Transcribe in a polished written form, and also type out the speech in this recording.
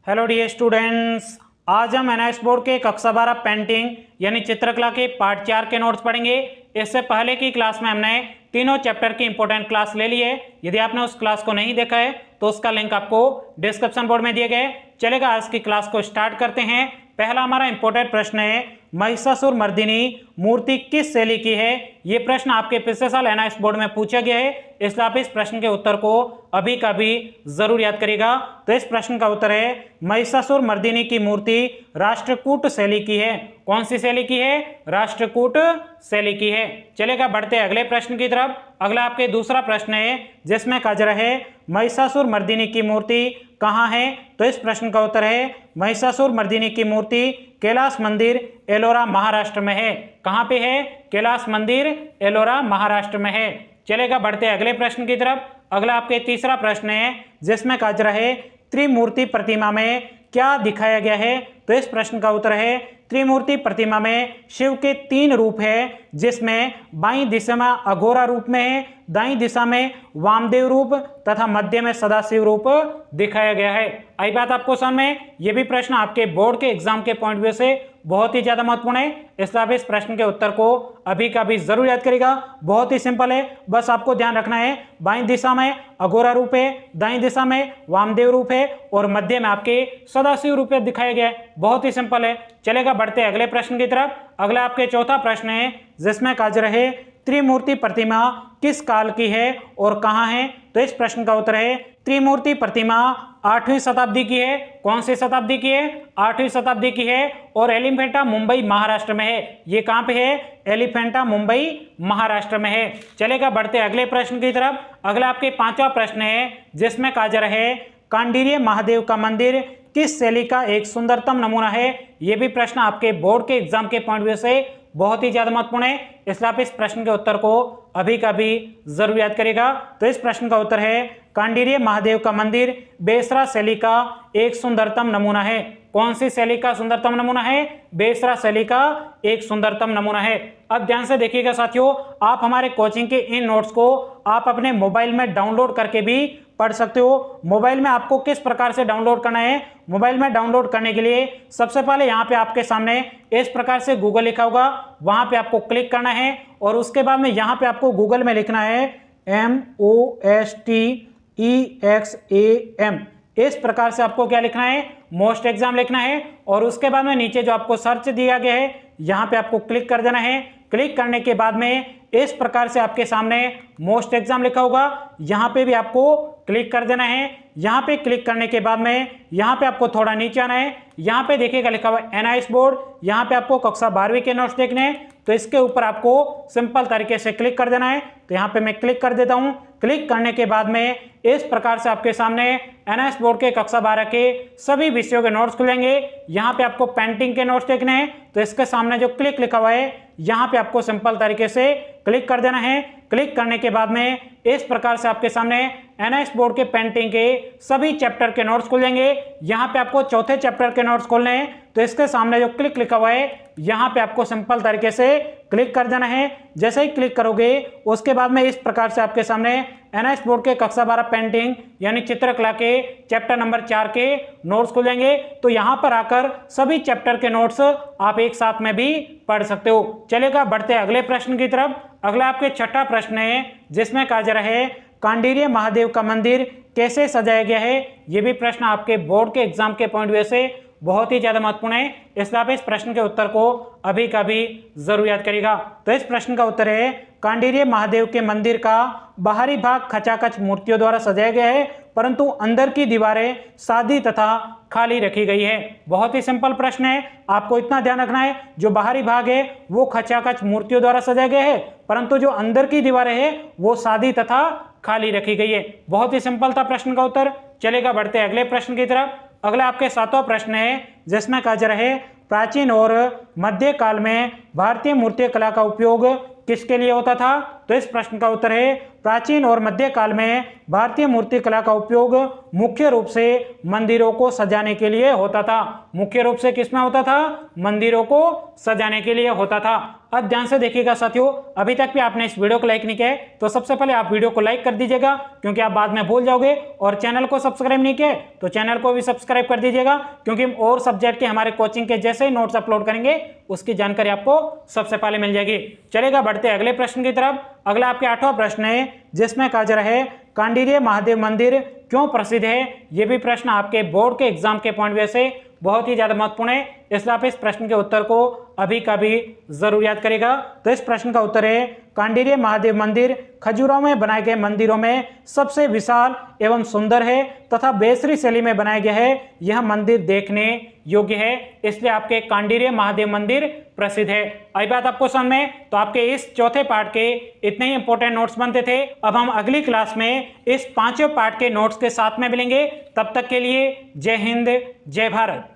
Hello dear students, आज हम NIS board के कक्षा 12 पेंटिंग यानी चित्रकला के पार्ट 4 के नोट्स पढ़ेंगे। इससे पहले की क्लास में हमने तीनों चैप्टर की इंपॉर्टेंट क्लास ले ली है। यदि आपने उस क्लास को नहीं देखा है तो उसका लिंक आपको डिस्क्रिप्शन बोर्ड में दिए गए। चलेगा, आज की क्लास को स्टार्ट करते हैं। पहला हमारा इंपॉर्टेंट प्रश्न है, महिषासुर मर्दिनी मूर्ति किस शैली की है? ये प्रश्न आपके पिछले साल एनआईएस बोर्ड में पूछा गया है, इसलिए आप इस प्रश्न के उत्तर को अभी का भी जरूर याद करिएगा। तो इस प्रश्न का उत्तर है, महिषासुर मर्दिनी की मूर्ति राष्ट्रकूट शैली की है। कौन सी शैली की है? राष्ट्रकूट शैली की है। चलेगा, बढ़ते हैं अगले प्रश्न की तरफ। अगला आपके दूसरा प्रश्न है, जिसमें कहा जा रहा है महिषासुर मर्दिनी की मूर्ति कहाँ है? तो इस प्रश्न का उत्तर है, महिषासुर मर्दिनी की मूर्ति कैलाश मंदिर, एलोरा, महाराष्ट्र में है। कहाँ पे है? कैलाश मंदिर, एलोरा, महाराष्ट्र में है। चलेगा, बढ़ते हैं अगले प्रश्न की तरफ। अगला आपके तीसरा प्रश्न है, जिसमें कहा जा रहा है त्रिमूर्ति प्रतिमा में क्या दिखाया गया है? तो इस प्रश्न का उत्तर है, त्रिमूर्ति प्रतिमा में शिव के 3 रूप है, जिसमें बाईं दिशा में अघोरा रूप में है, दाईं दिशा में वामदेव रूप तथा मध्य में सदाशिव रूप दिखाया गया है। आई बात आपको समझ में? यह भी प्रश्न आपके बोर्ड के एग्जाम के पॉइंट व्यू से बहुत ही ज्यादा महत्वपूर्ण है, इसलिए आप इस प्रश्न के उत्तर को अभी का भी जरूर याद करेगा। बहुत ही सिंपल है, बस आपको ध्यान रखना है बाईं दिशा में अघोरा रूप है, दाईं दिशा में वामदेव रूप है और मध्य में आपके सदाशिव रूप दिखाया गया है। बहुत ही सिंपल है। चलेगा, बढ़ते अगले प्रश्न की तरफ। अगला आपके चौथा प्रश्न है, जिसमें कहा जा रहा है त्रिमूर्ति प्रतिमा किस काल की है और कहाँ है? तो इस प्रश्न का उत्तर है, त्रिमूर्ति प्रतिमा 8वीं शताब्दी की है। कौन सी शताब्दी की है? 8वीं शताब्दी की है और एलिफेंटा, मुंबई, महाराष्ट्र में है। ये कहाँ पे है? एलिफेंटा, मुंबई, महाराष्ट्र में है। चलेगा, बढ़ते अगले प्रश्न की तरफ। अगला आपके पांचवा प्रश्न है, जिसमें कहा जा रहा है कांडीर्य महादेव का मंदिर किस शैली का एक सुंदरतम नमूना है? यह भी प्रश्न आपके बोर्ड के एग्जाम के पॉइंट व्यू से बहुत ही ज्यादा महत्वपूर्ण है, इसलिए आप इस प्रश्न के उत्तर को अभी का भी जरूर याद करेगा। तो इस प्रश्न का उत्तर है, कांडीर्य महादेव का मंदिर बेसरा शैली का एक सुंदरतम नमूना है। कौन सी शैली का सुंदरतम नमूना है? बेसरा शैली का एक सुंदरतम नमूना है। अब ध्यान से देखिएगा साथियों, आप हमारे कोचिंग के इन नोट्स को आप अपने मोबाइल में डाउनलोड करके भी पढ़ सकते हो। मोबाइल में आपको किस प्रकार से डाउनलोड करना है? मोबाइल में डाउनलोड करने के लिए सबसे पहले यहाँ पे आपके सामने इस प्रकार से गूगल लिखा होगा, वहां पे आपको क्लिक करना है और उसके बाद में यहाँ पे आपको गूगल में लिखना है MOSTEXAM। इस प्रकार से आपको क्या लिखना है? मोस्ट एग्जाम लिखना है और उसके बाद में नीचे जो आपको सर्च दिया गया है यहाँ पे आपको क्लिक कर देना है। क्लिक करने के बाद में इस प्रकार से आपके सामने मोस्ट एग्जाम लिखा होगा, यहाँ पे भी आपको क्लिक कर देना है। यहाँ पे क्लिक करने के बाद में यहाँ पे आपको थोड़ा नीचे आना है। यहाँ पे देखिएगा लिखा हुआ एनआईएस बोर्ड, यहाँ पे आपको कक्षा 12वीं के नोट्स देखने हैं, तो इसके ऊपर आपको सिंपल तरीके से क्लिक कर देना है। तो यहाँ पे मैं क्लिक कर देता हूँ। क्लिक करने के बाद में इस प्रकार से आपके सामने एनआईएस बोर्ड के कक्षा 12 के सभी विषयों के नोट्स खुलेंगे। यहाँ पे आपको पेंटिंग के नोट्स देखने हैं, तो इसके सामने जो क्लिक लिखा हुआ है यहाँ पे आपको सिंपल तरीके से क्लिक कर देना है। क्लिक करने के बाद में इस प्रकार से आपके सामने एनआईएस बोर्ड के पेंटिंग के सभी चैप्टर के नोट्स खुल जाएंगे। यहाँ पे आपको चौथे चैप्टर के नोट्स खोलने हैं, तो इसके सामने जो क्लिक लिखा हुआ है यहाँ पे आपको सिंपल तरीके से क्लिक कर देना है। जैसे ही क्लिक करोगे उसके बाद में इस प्रकार से आपके सामने एनआईएस बोर्ड के कक्षा 12 पेंटिंग यानी चित्रकला के चैप्टर नंबर 4 के नोट्स खुल जाएंगे। तो यहाँ पर आकर सभी चैप्टर के नोट्स आप एक साथ में भी पढ़ सकते हो। चलेगा, बढ़ते अगले प्रश्न की तरफ। अगला आपके छठा प्रश्न है, जिसमें कहा जा रहा है कांडीर्य महादेव का मंदिर कैसे सजाया गया है? यह भी प्रश्न आपके बोर्ड के एग्जाम के पॉइंट व्यू से बहुत ही ज्यादा महत्वपूर्ण है, इसलिए आप इस प्रश्न के उत्तर को अभी का भी जरूर याद करेगा। तो इस प्रश्न का उत्तर है, कांडीर्य महादेव के मंदिर का बाहरी भाग खचाखच मूर्तियों द्वारा सजाया गया है, परंतु अंदर की दीवारें सादी तथा खाली रखी गई है। बहुत ही सिंपल प्रश्न है, आपको इतना ध्यान रखना है, जो बाहरी भाग है वो खचाखच मूर्तियों द्वारा सजाया गया है, परंतु जो अंदर की दीवारें हैं वो सादी तथा खाली रखी गई है। बहुत ही सिंपल था प्रश्न का उत्तर। चलेगा, बढ़ते अगले प्रश्न की तरफ। अगला आपके सातवां प्रश्न है, जिसमें कहा जा रहा है प्राचीन और मध्य काल में भारतीय मूर्ति कला का उपयोग किसके लिए होता था? तो इस प्रश्न का उत्तर है, प्राचीन और मध्य काल में भारतीय मूर्ति कला का उपयोग मुख्य रूप से मंदिरों को सजाने के लिए होता था। मुख्य रूप से किसमें होता था? मंदिरों को सजाने के लिए होता था। अब ध्यान से देखिएगा साथियों, अभी तक भी आपने इस वीडियो को लाइक नहीं किया है तो सबसे पहले आप वीडियो को लाइक कर दीजिएगा, क्योंकि आप बाद में भूल जाओगे। और चैनल को सब्सक्राइब नहीं किया है तो चैनल को भी सब्सक्राइब कर दीजिएगा, क्योंकि हम और सब्जेक्ट के हमारे कोचिंग के जैसे ही नोट्स अपलोड करेंगे उसकी जानकारी आपको सबसे पहले मिल जाएगी। चलेगा, बढ़ते अगले प्रश्न की तरफ। अगला आपके 8वां प्रश्न है, जिसमें कहा जा रहा है कांडीर्य महादेव मंदिर क्यों प्रसिद्ध है। यह भी प्रश्न आपके बोर्ड के एग्जाम के पॉइंट व्यू से बहुत ही ज्यादा महत्वपूर्ण है, इसलिए आप इस प्रश्न के उत्तर को अभी का भी जरूर याद करेगा। तो इस प्रश्न का उत्तर है कांडीर्य महादेव मंदिर खजुराहो में बनाए गए मंदिरों में सबसे विशाल एवं सुंदर है तथा बेसरी शैली में बनाया गया है। यह मंदिर देखने योग्य है, इसलिए आपके कांडीर्य महादेव मंदिर प्रसिद्ध है। आई बात आपको समझ में? तो आपके इस चौथे पार्ट के इतने ही इंपॉर्टेंट नोट्स बनते थे। अब हम अगली क्लास में इस 5वें पार्ट के नोट्स के साथ में मिलेंगे। तब तक के लिए जय हिंद, जय भारत।